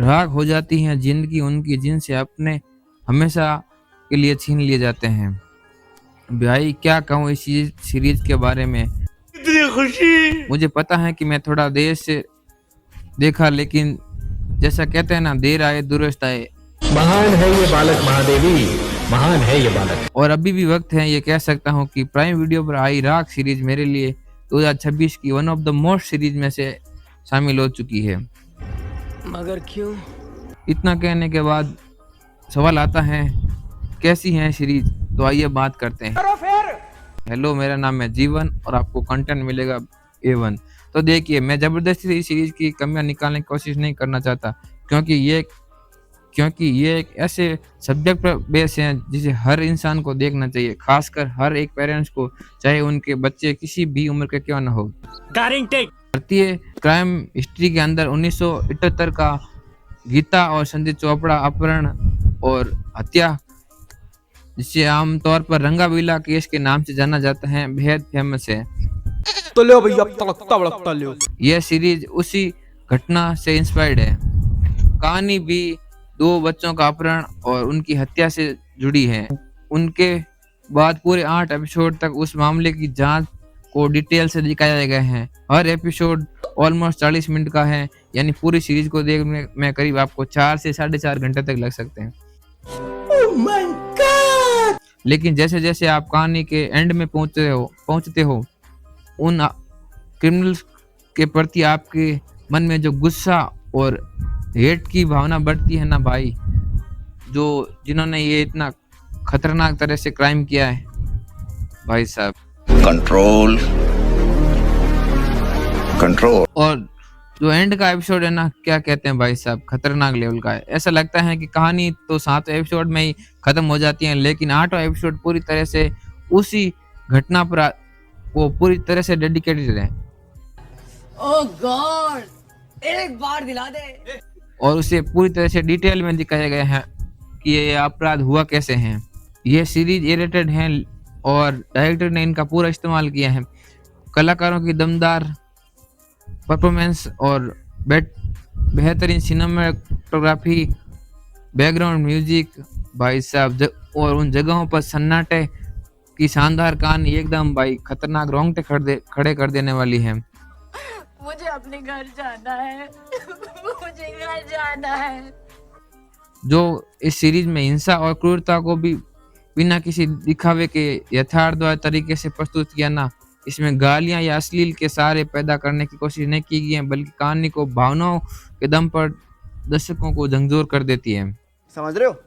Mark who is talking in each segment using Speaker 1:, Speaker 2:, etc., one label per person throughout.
Speaker 1: राख हो जाती है जिंदगी उनकी, जिनसे अपने हमेशा के लिए छीन लिए जाते हैं। भाई क्या कहूँ इस सीरीज के बारे में। इतनी खुशी मुझे पता है कि मैं थोड़ा देर से देखा, लेकिन जैसा कहते हैं ना, देर आए दुरुस्त आए।
Speaker 2: महान है ये बालक महादेवी, महान है ये बालक।
Speaker 1: और अभी भी वक्त है, ये कह सकता हूँ कि प्राइम वीडियो पर आई राख सीरीज मेरे लिए 2026 की one of the most series में से शामिल हो चुकी है।
Speaker 3: मगर क्यों?
Speaker 1: इतना कहने के बाद सवाल आता है, कैसी है सीरीज? तो आइए बात करते हैं। हेलो, मेरा नाम है जीवन और आपको कंटेंट मिलेगा A1। तो देखिए, मैं जबरदस्ती से इस सीरीज की कमियां निकालने की कोशिश नहीं करना चाहता, क्योंकि ये एक ऐसे सब्जेक्ट पर बेस है जिसे हर इंसान को देखना चाहिए, खासकर हर एक पेरेंट्स को, चाहे उनके बच्चे किसी भी उम्र के क्यों न हो। भारतीय क्राइम हिस्ट्री के अंदर 1978 का गीता और संजय चोपड़ा अपहरण और हत्या, जिसे आमतौर पर रंगाविला केस के नाम से जाना जाता है, बेहद फेमस है।
Speaker 3: तो लो भैया, तड़कता भड़कता लो।
Speaker 1: यह सीरीज उसी घटना से इंस्पायर्ड है। कहानी भी 2 बच्चों का अपहरण और उनकी हत्या से जुड़ी है। उनके बाद पूरे 8 एपिसोड तक उस मामले की जांच को डिटेल से दिखाया गया है। हर एपिसोड ऑलमोस्ट 40 मिनट का है, यानी पूरी सीरीज को देखने में करीब आपको 4 से 4.5 घंटे तक लग सकते हैं।
Speaker 3: Oh my God!
Speaker 1: लेकिन जैसे जैसे आप कहानी के एंड में पहुंचते हो उन क्रिमिनल्स के प्रति आपके मन में जो गुस्सा और हेट की भावना बढ़ती है ना भाई, जिन्होंने ये इतना खतरनाक तरह से क्राइम किया है भाई साहब।
Speaker 4: कंट्रोल।
Speaker 1: और जो एंड का एपिसोड है ना, क्या कहते हैं भाई साहब, खतरनाक लेवल का है। ऐसा लगता है कि कहानी तो 7 एपिसोड में ही खत्म हो जाती है, लेकिन 8वां एपिसोड पूरी तरह से उसी घटना पर वो पूरी तरह से डेडिकेटेड है।
Speaker 5: ओह गॉड, एक बार दिला दे।
Speaker 1: और उसे पूरी तरह से डिटेल में दिखाया गया है कि ये अपराध हुआ कैसे हैं। ये सीरीज ए-रेटेड है और डायरेक्टर ने इनका पूरा इस्तेमाल किया है। कलाकारों की दमदार परफॉर्मेंस और बेहतरीन सिनेमाटोग्राफी, बैकग्राउंड म्यूजिक भाई साहब, और उन जगहों पर सन्नाटे की शानदार कहानी एकदम भाई खतरनाक, रोंगटे खड़े कर देने वाली है।
Speaker 5: मुझे अपने घर जाना है। मुझे घर जाना है।
Speaker 1: जो इस सीरीज में हिंसा और क्रूरता को भी बिना किसी दिखावे के यथार्थवादी तरीके से प्रस्तुत किया ना, इसमें गालियां या अश्लील के सहारे पैदा करने की कोशिश नहीं की गई है, बल्कि कहानी को भावनाओं के दम पर दर्शकों को झंझोर कर देती है।
Speaker 3: समझ रहे हो आप?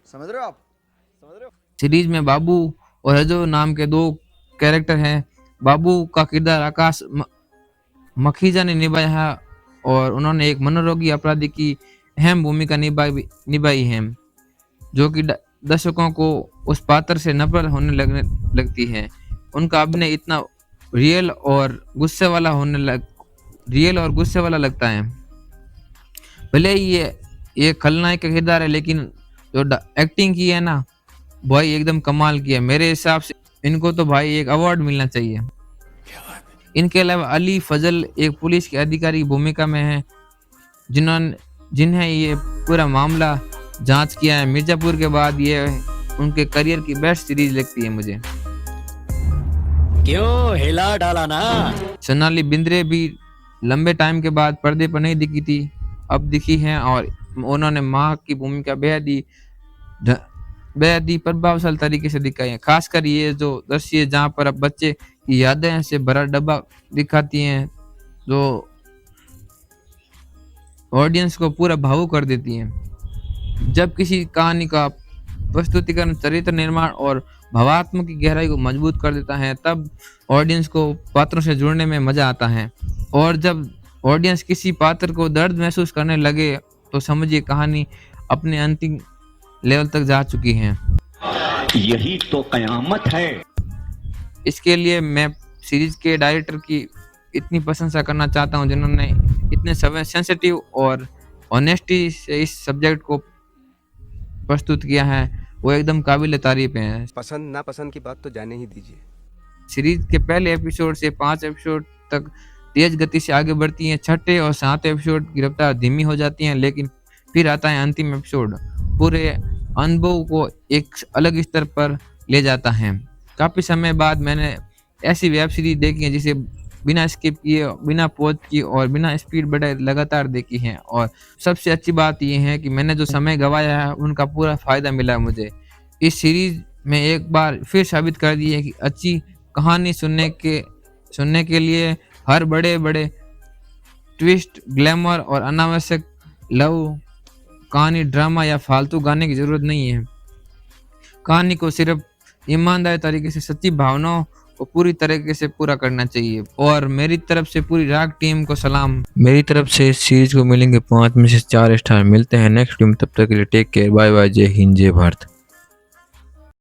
Speaker 3: समझ रहे हो?
Speaker 1: सीरीज में बाबू और रजो नाम के 2 कैरेक्टर हैं। बाबू का किरदार आकाश मखीजा ने निभाया है और उन्होंने एक मनोरोगी अपराधी की अहम भूमिका निभाई है, जो कि दर्शकों को उस पात्र से नफरत होने लगती है। उनका अभिनय इतना रियल और गुस्से वाला लगता है। भले ही ये खलनायक का किरदार है, लेकिन जो एक्टिंग की है ना भाई, एकदम कमाल की है। मेरे हिसाब से इनको तो भाई एक अवार्ड मिलना चाहिए। इनके अलावा अली फजल एक पुलिस के अधिकारी की भूमिका में है, जिन्हें ये पूरा मामला जांच किया है। मिर्जापुर के बाद ये उनके करियर की बेस्ट सीरीज लगती है मुझे।
Speaker 3: क्यों हिला डाला ना?
Speaker 1: सोनाली बिंद्रे भी लंबे टाइम के बाद पर्दे पर नहीं दिखी थी, अब दिखी हैं और उन्होंने माँ की भूमिका बेहद ही प्रभावशाली तरीके से दिखाई है। खासकर ये जो दृश्य जहाँ पर अब बच्चे की यादें से भरा डब्बा दिखाती हैं, जो ऑडियंस को पूरा भावुक कर देती हैं। जब किसी कहानी का प्रस्तुतिकरण, चरित्र निर्माण और भावात्मक की गहराई को मजबूत कर देता है, तब ऑडियंस को पात्रों से जुड़ने में मजा आता है। और जब ऑडियंस किसी पात्र को दर्द महसूस करने लगे, तो समझिए कहानी अपने अंतिम लेवल तक जा चुकी है।
Speaker 4: यही तो कयामत है।
Speaker 1: इसके लिए मैं सीरीज के डायरेक्टर की इतनी प्रशंसा करना चाहता हूं, जिन्होंने इतने सेंसिटिव और ऑनेस्टी से इस सब्जेक्ट को प्रस्तुत किया है। वो एकदम काबिल तारीफ है।
Speaker 3: पसंद नापसंद की बात तो जाने ही दीजिए।
Speaker 1: सीरीज के पहले एपिसोड से 5 एपिसोड तक तेज गति से आगे बढ़ती हैं। छठे और सातवें एपिसोड की रफ्तार धीमी हो जाती है, लेकिन फिर आता है अंतिम एपिसोड, पूरे अनुभव को एक अलग स्तर पर ले जाता है। काफ़ी समय बाद मैंने ऐसी वेब सीरीज देखी है जिसे बिना स्किप किए, बिना पॉज किए और बिना स्पीड बढ़ाए लगातार देखी है, और सबसे अच्छी बात ये है कि मैंने जो समय गंवाया है उनका पूरा फ़ायदा मिला मुझे। इस सीरीज़ में एक बार फिर साबित कर दी है कि अच्छी कहानी सुनने के लिए हर बड़े ट्विस्ट, ग्लैमर और अनावश्यक लव कहानी, ड्रामा या फालतू गाने की ज़रूरत नहीं है। कहानी को सिर्फ ईमानदार तरीके से सच्ची भावनाओं को पूरी तरीके से पूरा करना चाहिए। और मेरी तरफ से पूरी राग टीम को सलाम। मेरी तरफ से इस सीरीज को मिलेंगे 5 में से 4 स्टार। मिलते हैं नेक्स्ट वीडियो में, तब तक के लिए टेक केयर, बाय बाय, जय हिंद, जय भारत।